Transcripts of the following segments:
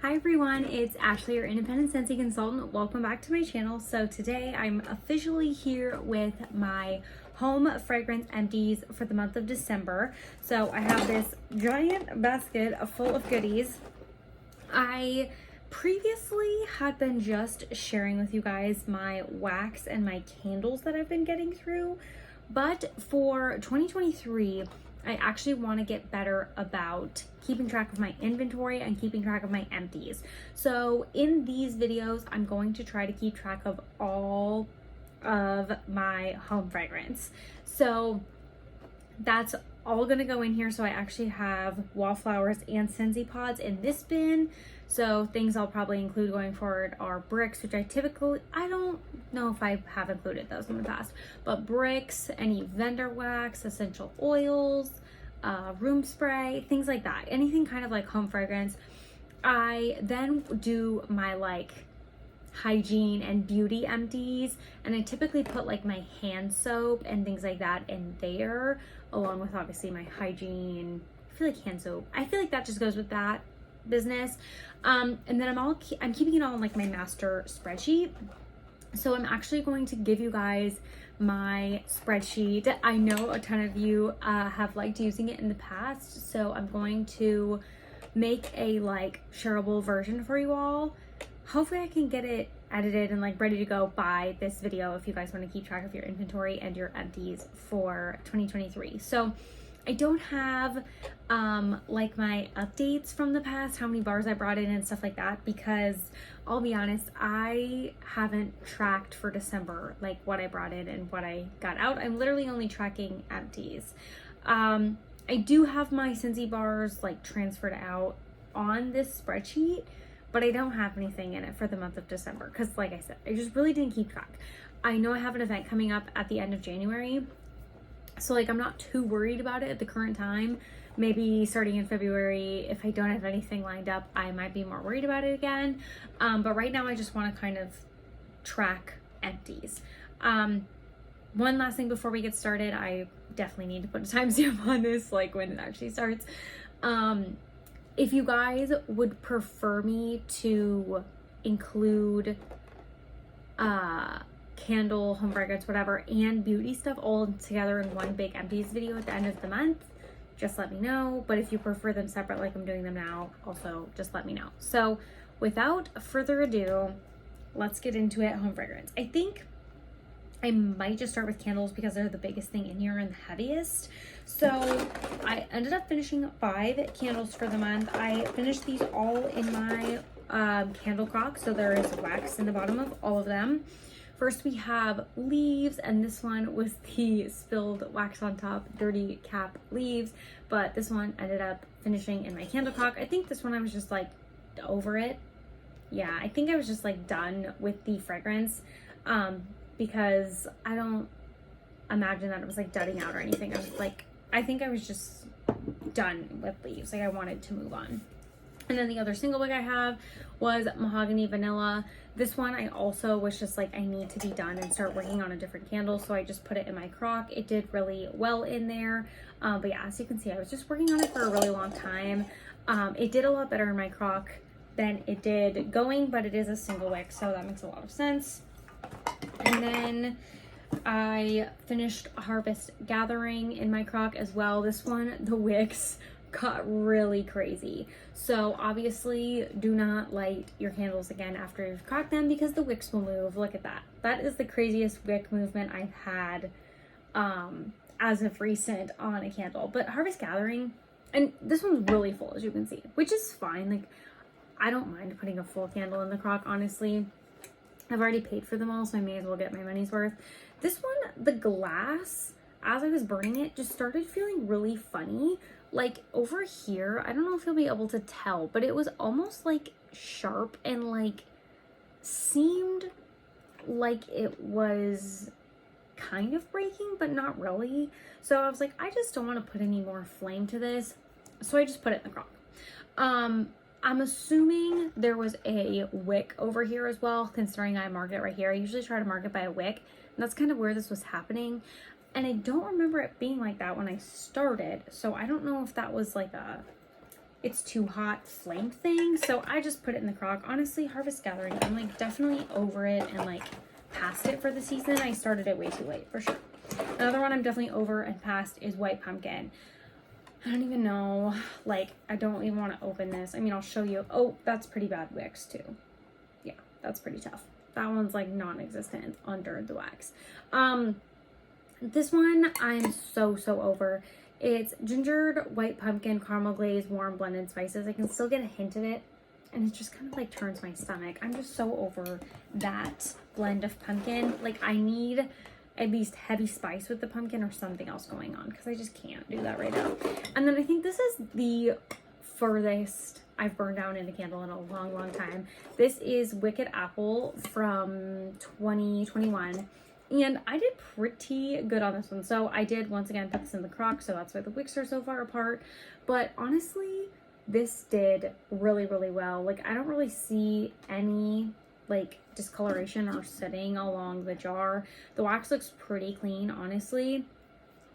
Hi everyone, it's Ashley, your independent Scentsy consultant. Welcome back to my channel. So today I'm officially here with my home fragrance empties for the month of December. So I have this giant basket full of goodies. I previously had been just sharing with you guys my wax and my candles that I've been getting through, but for 2023 I actually want to get better about keeping track of my inventory and keeping track of my empties. So in these videos, I'm going to try to keep track of all of my home fragrance. So that's all gonna go in here. So I actually have wallflowers and Scentsy pods in this bin. So things I'll probably include going forward are bricks, which I don't know if I have included those in the past, but bricks, any vendor wax, essential oils, room spray, things like that. Anything kind of like home fragrance. I then do my like hygiene and beauty empties, and I typically put like my hand soap and things like that in there, along with obviously my hygiene. I feel like hand soap, I feel like that just goes with that business. And then I'm keeping it all in like my master spreadsheet. So I'm actually going to give you guys my spreadsheet. I know a ton of you have liked using it in the past, so I'm going to make a like shareable version for you all. Hopefully I can get it edited and like ready to go by this video if you guys want to keep track of your inventory and your empties for 2023. So I don't have like my updates from the past, how many bars I brought in and stuff like that, because I'll be honest, I haven't tracked for December like what I brought in and what I got out. I'm literally only tracking empties. I do have my Scentsy bars like transferred out on this spreadsheet, but I don't have anything in it for the month of December because like I said, I just really didn't keep track. I know I have an event coming up at the end of January, so like I'm not too worried about it at the current time. Maybe starting in February, if I don't have anything lined up, I might be more worried about it again. But right now I just want to kind of track empties. One last thing before we get started, I definitely need to put a timestamp on this, like when it actually starts. If you guys would prefer me to include candle, home fragrance, whatever, and beauty stuff all together in one big empties video at the end of the month, just let me know. But if you prefer them separate like I'm doing them now, also just let me know. So without further ado, let's get into it. Home fragrance. I think I might just start with candles because they're the biggest thing in here and the heaviest. So I ended up finishing 5 candles for the month. I finished these all in my candle crock, so there is wax in the bottom of all of them. First we have leaves, and this one was the spilled wax on top, dirty cap leaves, but this one ended up finishing in my candle crock. I think this one I was just like over it. Yeah, I think I was just like done with the fragrance because I don't imagine that it was like dudding out or anything. I think I was just done with leaves. Like I wanted to move on. And then the other single wick I have was Mahogany Vanilla. This one I also was just like, I need to be done and start working on a different candle. So I just put it in my crock. It did really well in there. But yeah, as you can see, I was just working on it for a really long time. It did a lot better in my crock than it did going, but it is a single wick, so that makes a lot of sense. And then I finished Harvest Gathering in my crock as well. This one, the wicks got really crazy. So obviously do not light your candles again after you've cracked them because the wicks will move. Look at that. That is the craziest wick movement I've had as of recent on a candle. But Harvest Gathering, and this one's really full as you can see, which is fine. Like I don't mind putting a full candle in the crock, honestly. I've already paid for them all, so I may as well get my money's worth. This one, the glass, as I was burning it, just started feeling really funny. Like over here, I don't know if you'll be able to tell, but it was almost like sharp and like seemed like it was kind of breaking, but not really. So I was like, I just don't want to put any more flame to this. So I just put it in the crock. I'm assuming there was a wick over here as well, considering I marked it right here. I usually try to mark it by a wick, and that's kind of where this was happening. And I don't remember it being like that when I started, so I don't know if that was like a it's too hot flame thing. So I just put it in the crock. Honestly, Harvest Gathering, I'm like definitely over it and like past it for the season. I started it way too late for sure. Another one I'm definitely over and past is White Pumpkin. I don't even know, like, I don't even want to open this. I mean, I'll show you. Oh, that's pretty bad wicks too. Yeah, that's pretty tough. That one's like non-existent under the wax. This one I'm so over. It's gingered white pumpkin, caramel glaze, warm blended spices. I can still get a hint of it, and it just kind of like turns my stomach. I'm just so over that blend of pumpkin. Like, I need at least heavy spice with the pumpkin or something else going on, because I just can't do that right now. And then I think this is the furthest I've burned down in a candle in a long time. This is Wicked Apple from 2021. And I did pretty good on this one. So I did, once again, put this in the crock, so that's why the wicks are so far apart. But honestly, this did really well. Like, I don't really see any like discoloration or setting along the jar. The wax looks pretty clean, honestly.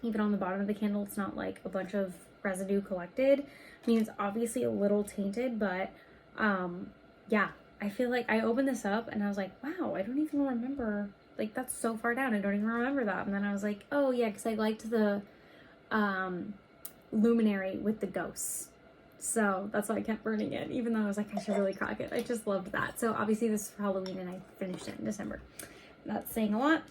Even on the bottom of the candle, it's not like a bunch of residue collected. I mean, it's obviously a little tainted, but yeah, I feel like I opened this up and I was like, wow, I don't even remember. Like, that's so far down, I don't even remember that. And then I was like, oh yeah, because I liked the luminary with the ghosts. So that's why I kept burning it, even though I was like, I should really crack it. I just loved that. So obviously this is for Halloween and I finished it in December. That's saying a lot.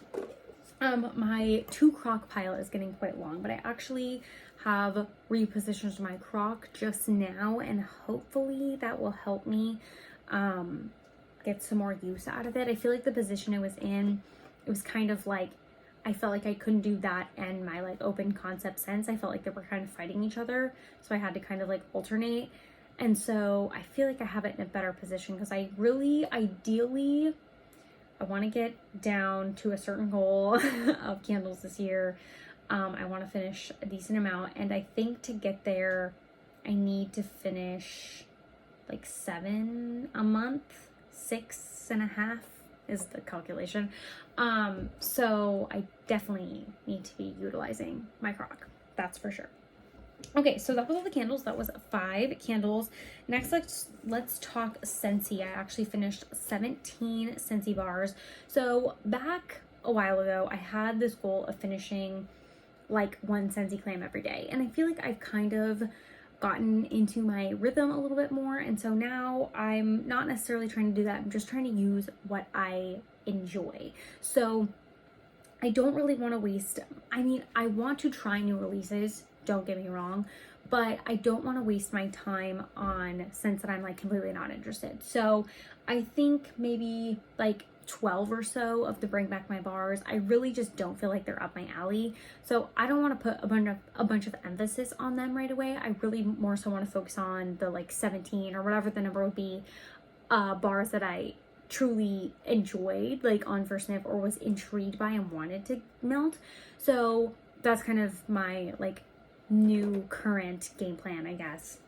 My 2 crock pile is getting quite long, but I actually have repositioned my crock just now, and hopefully that will help me get some more use out of it. I feel like the position it was in, it was kind of like, I felt like I couldn't do that and my like open concept scents. I felt like they were kind of fighting each other, so I had to kind of like alternate. And so I feel like I have it in a better position, because I really ideally I want to get down to a certain goal of candles this year. I want to finish a decent amount, and I think to get there I need to finish like 7 a month. 6.5 is the calculation. So I definitely need to be utilizing my crock, that's for sure. Okay, so that was all the candles. That was 5 candles. Next, let's talk Scentsy. I actually finished 17 Scentsy bars. So back a while ago, I had this goal of finishing like 1 Scentsy clam every day, and I feel like I've kind of gotten into my rhythm a little bit more, and so now I'm not necessarily trying to do that. I'm just trying to use what I enjoy. So I don't really want to waste, I mean, I want to try new releases, don't get me wrong, but I don't want to waste my time on scents that I'm like completely not interested. So I think maybe like 12 or so of the Bring Back My bars, I really just don't feel like they're up my alley. So I don't want to put a bunch of emphasis on them right away. I really more so want to focus on the like 17 or whatever the number would be bars that I truly enjoyed, like on first sniff, or was intrigued by and wanted to melt. So that's kind of my like new current game plan, I guess.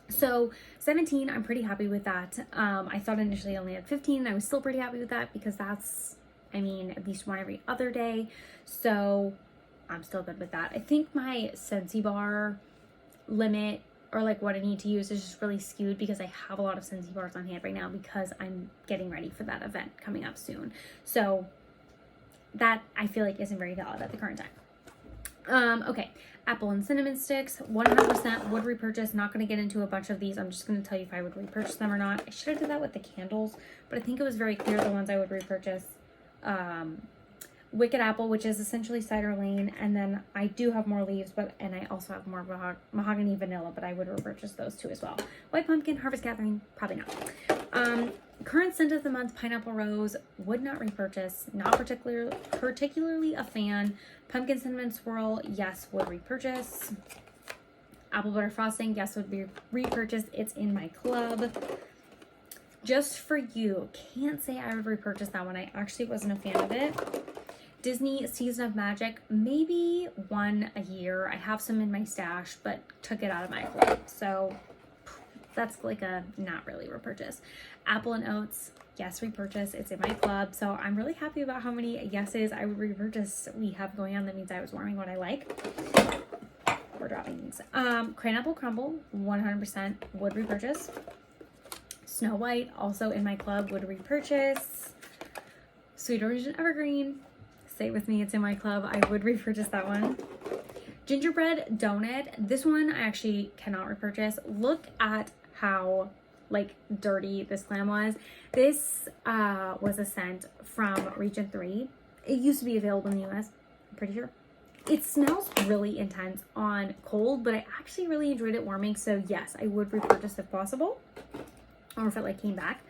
So 17, I'm pretty happy with that. I thought initially I only had 15. I was still pretty happy with that, because that's, I mean, at least one every other day. So I'm still good with that. I think my Scentsy bar limit, or like what I need to use, is just really skewed, because I have a lot of Scentsy bars on hand right now, because I'm getting ready for that event coming up soon. So that I feel like isn't very valid at the current time. Okay, apple and cinnamon sticks, 100% would repurchase. Not going to get into a bunch of these. I'm just going to tell you if I would repurchase them or not. I should have did that with the candles, but I think it was very clear the ones I would repurchase. Wicked Apple, which is essentially Cider Lane, and then I do have more leaves, and I also have more mahogany vanilla, but I would repurchase those two as well. White Pumpkin, Harvest Gathering, probably not. Current scent of the month, Pineapple Rose, would not repurchase. Not particularly a fan. Pumpkin Cinnamon Swirl, yes, would repurchase. Apple Butter Frosting, yes, would be repurchased. It's in my club. Just for You, can't say I would repurchase that one. I actually wasn't a fan of it. Disney Season of Magic, maybe one a year. I have some in my stash, but took it out of my club. So that's like a not really repurchase. Apple and Oats, yes, repurchase. It's in my club. So I'm really happy about how many yeses I would repurchase we have going on. That means I was warming what I like. more droppings. Cran Apple Crumble, 100% would repurchase. Snow White, also in my club, would repurchase. Sweet Origin Evergreen, say it with me, it's in my club, I would repurchase that one. Gingerbread Donut, this one I actually cannot repurchase. Look at how like dirty this glam was. This was a scent from Region 3. It used to be available in the US, I'm pretty sure. It smells really intense on cold, but I actually really enjoyed it warming, so yes, I would repurchase if possible, or if it like came back.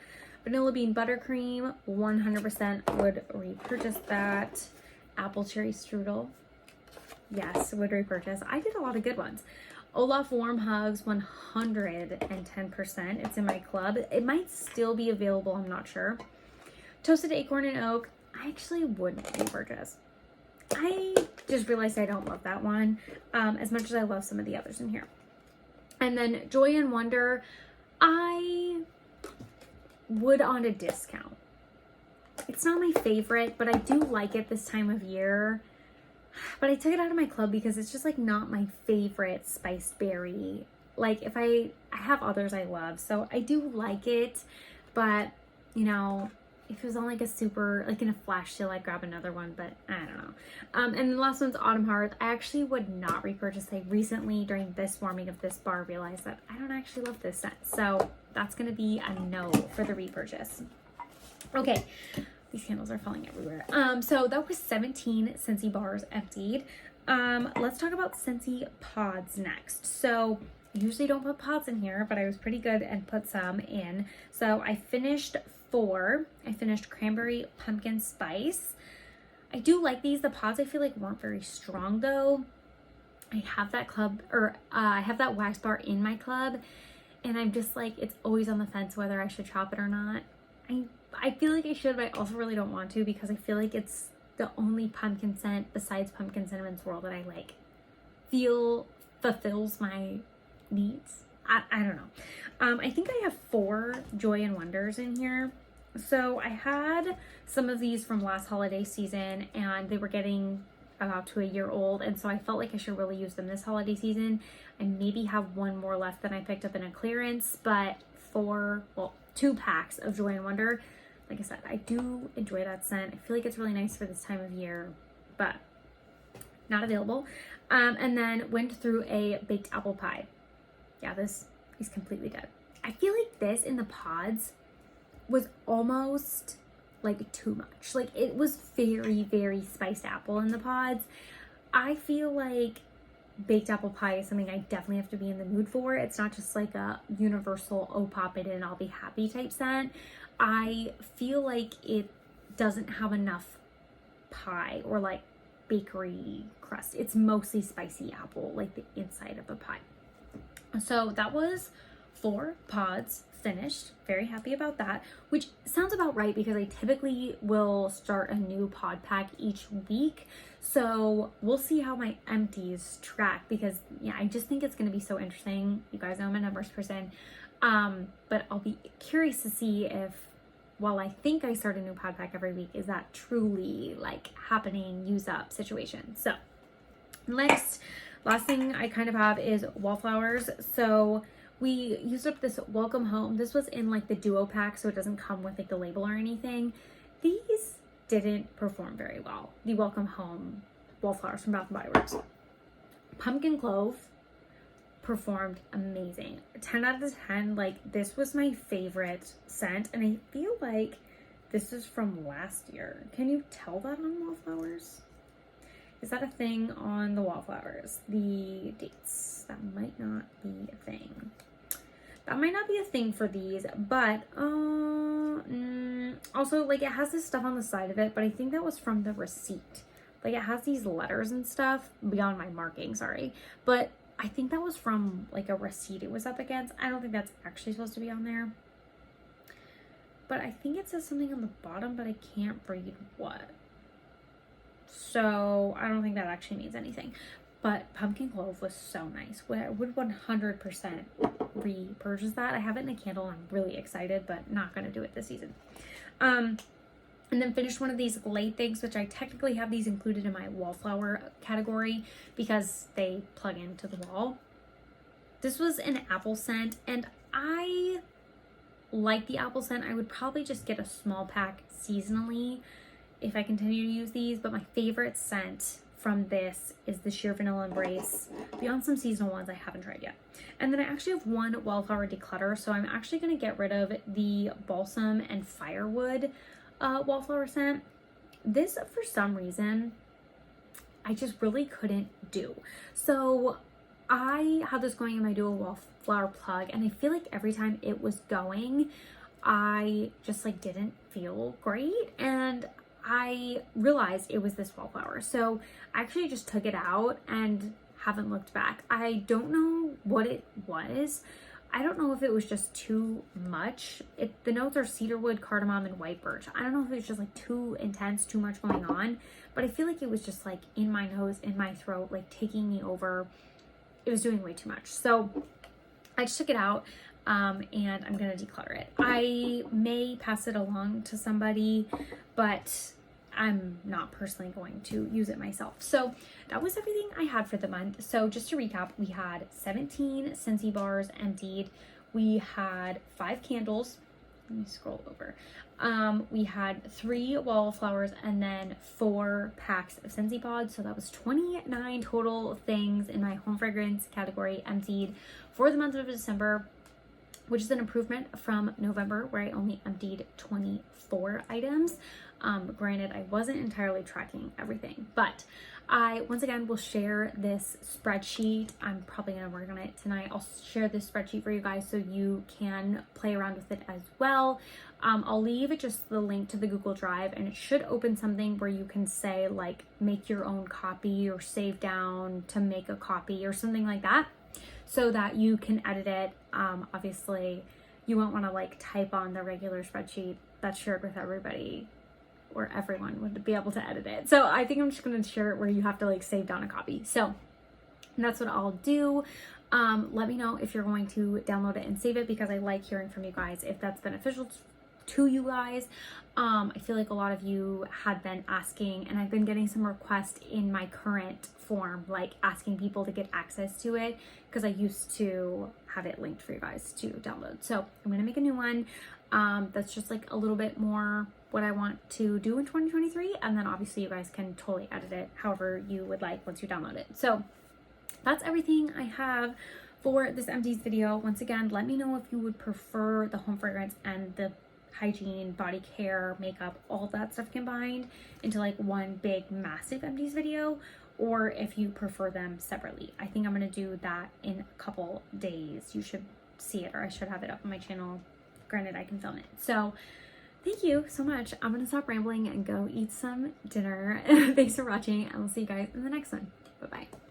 Vanilla Bean Buttercream, 100% would repurchase that. Apple Cherry Strudel, yes, would repurchase. I did a lot of good ones. Olaf Warm Hugs, 110%. It's in my club. It might still be available, I'm not sure. Toasted Acorn and Oak, I actually wouldn't repurchase. I just realized I don't love that one as much as I love some of the others in here. And then Joy and Wonder, I would on a discount. It's not my favorite, but I do like it this time of year. But I took it out of my club because it's just like not my favorite spiced berry. Like if I have others I love, so I do like it, but you know, if it was on like a super, like in a flash sale, I'd grab another one, but I don't know. And the last one's Autumn Hearth. I actually would not repurchase. I recently, during this warming of this bar, realized that I don't actually love this scent. So that's going to be a no for the repurchase. Okay. These candles are falling everywhere. So that was 17 Scentsy bars emptied. Let's talk about Scentsy pods next. So I usually don't put pods in here, but I was pretty good and put some in. So I finished 4. I finished Cranberry Pumpkin Spice. I do like these. The pods I feel like weren't very strong though. I have that I have that wax bar in my club, and I'm just like, it's always on the fence whether I should chop it or not. I feel like I should, but I also really don't want to because I feel like it's the only pumpkin scent besides Pumpkin Cinnamon Swirl that I like fulfills my needs. I don't know. I think I have 4 Joy and Wonders in here. So I had some of these from last holiday season and they were getting about to a year old, and so I felt like I should really use them this holiday season. I maybe have 1 more left than I picked up in a clearance, but 2 packs of Joy and Wonder. Like I said, I do enjoy that scent. I feel like it's really nice for this time of year, but not available. And then went through a baked apple pie. Yeah, this is completely dead. I feel like this in the pods was almost like too much. Like it was very, very spiced apple in the pods. I feel like baked apple pie is something I definitely have to be in the mood for. It's not just like a universal, oh, pop it in, I'll be happy type scent. I feel like it doesn't have enough pie or like bakery crust. It's mostly spicy apple, like the inside of a pie. So that was 4 pods finished. Very happy about that, which sounds about right because I typically will start a new pod pack each week. So we'll see how my empties track because yeah, I just think it's going to be so interesting. You guys know I'm a numbers person. But I'll be curious to see if, while I think I start a new pod pack every week, is that truly like happening, use up situation. So last thing I kind of have is Wallflowers. So we used up this Welcome Home. This was in like the duo pack, so it doesn't come with like the label or anything. These didn't perform very well. The Welcome Home Wallflowers from Bath & Body Works. Pumpkin Clove performed amazing. 10 out of 10. Like this was my favorite scent, and I feel like this is from last year. Can you tell that on Wallflowers? Is that a thing on the Wallflowers? The dates. That might not be a thing. That might not be a thing for these, but also like it has this stuff on the side of it, but I think that was from the receipt. Like it has these letters and stuff beyond my marking, sorry. But I think that was from like a receipt it was up against. I don't think that's actually supposed to be on there. But I think it says something on the bottom, but I can't read what. So I don't think that actually means anything. But Pumpkin Clove was so nice. I would 100% repurchase that. I have it in a candle and I'm really excited, but not going to do it this season. And then finished one of these Glade things, which I technically have these included in my wallflower category because they plug into the wall. This was an apple scent, and I like the apple scent. I would probably just get a small pack seasonally if I continue to use these, but my favorite scent from this is the Sheer Vanilla Embrace, beyond some seasonal ones I haven't tried yet. And then I actually have one Wallflower Declutter, so I'm actually going to get rid of the Balsam and Firewood Wallflower scent. This, for some reason, I just really couldn't do. So I had this going in my dual Wallflower plug, and I feel like every time it was going, I just like didn't feel great, and I realized it was this wallflower. So I actually just took it out and haven't looked back. I don't know what it was. I don't know if it was just too much. The notes are cedarwood, cardamom, and white birch. I don't know if it was just like too intense, too much going on, but I feel like it was just like in my nose, in my throat, like taking me over. It was doing way too much. So I just took it out. And I'm gonna declutter it. I may pass it along to somebody, but I'm not personally going to use it myself. So that was everything I had for the month. So just to recap, we had 17 Scentsy bars emptied. We had 5 candles. Let me scroll over. We had 3 wallflowers and then 4 packs of Scentsy pods. So that was 29 total things in my home fragrance category emptied for the month of December, which is an improvement from November, where I only emptied 24 items. Granted, I wasn't entirely tracking everything, but I, once again, will share this spreadsheet. I'm probably gonna work on it tonight. I'll share this spreadsheet for you guys so you can play around with it as well. I'll leave just the link to the Google Drive, and it should open something where you can say like, make your own copy or save down to make a copy or something like that, so that you can edit it. Obviously, you won't want to like type on the regular spreadsheet that's shared with everybody, or everyone would be able to edit it. So I think I'm just going to share it where you have to like save down a copy. So that's what I'll do. Let me know if you're going to download it and save it, because I like hearing from you guys if that's beneficial to you guys. I feel like a lot of you had been asking, and I've been getting some requests in my current form, like asking people to get access to it, because I used to have it linked for you guys to download. So I'm gonna make a new one that's just like a little bit more what I want to do in 2023, and then obviously you guys can totally edit it however you would like once you download it. So that's everything I have for this empties video. Once again, let me know if you would prefer the home fragrance and the hygiene, body care, makeup, all that stuff combined into like one big massive empties video, or if you prefer them separately. I think I'm gonna do that in a couple days. You should see it, or I should have it up on my channel. Granted, I can film it. So thank you so much. I'm gonna stop rambling and go eat some dinner. Thanks for watching, and we'll see you guys in the next one. Bye-bye.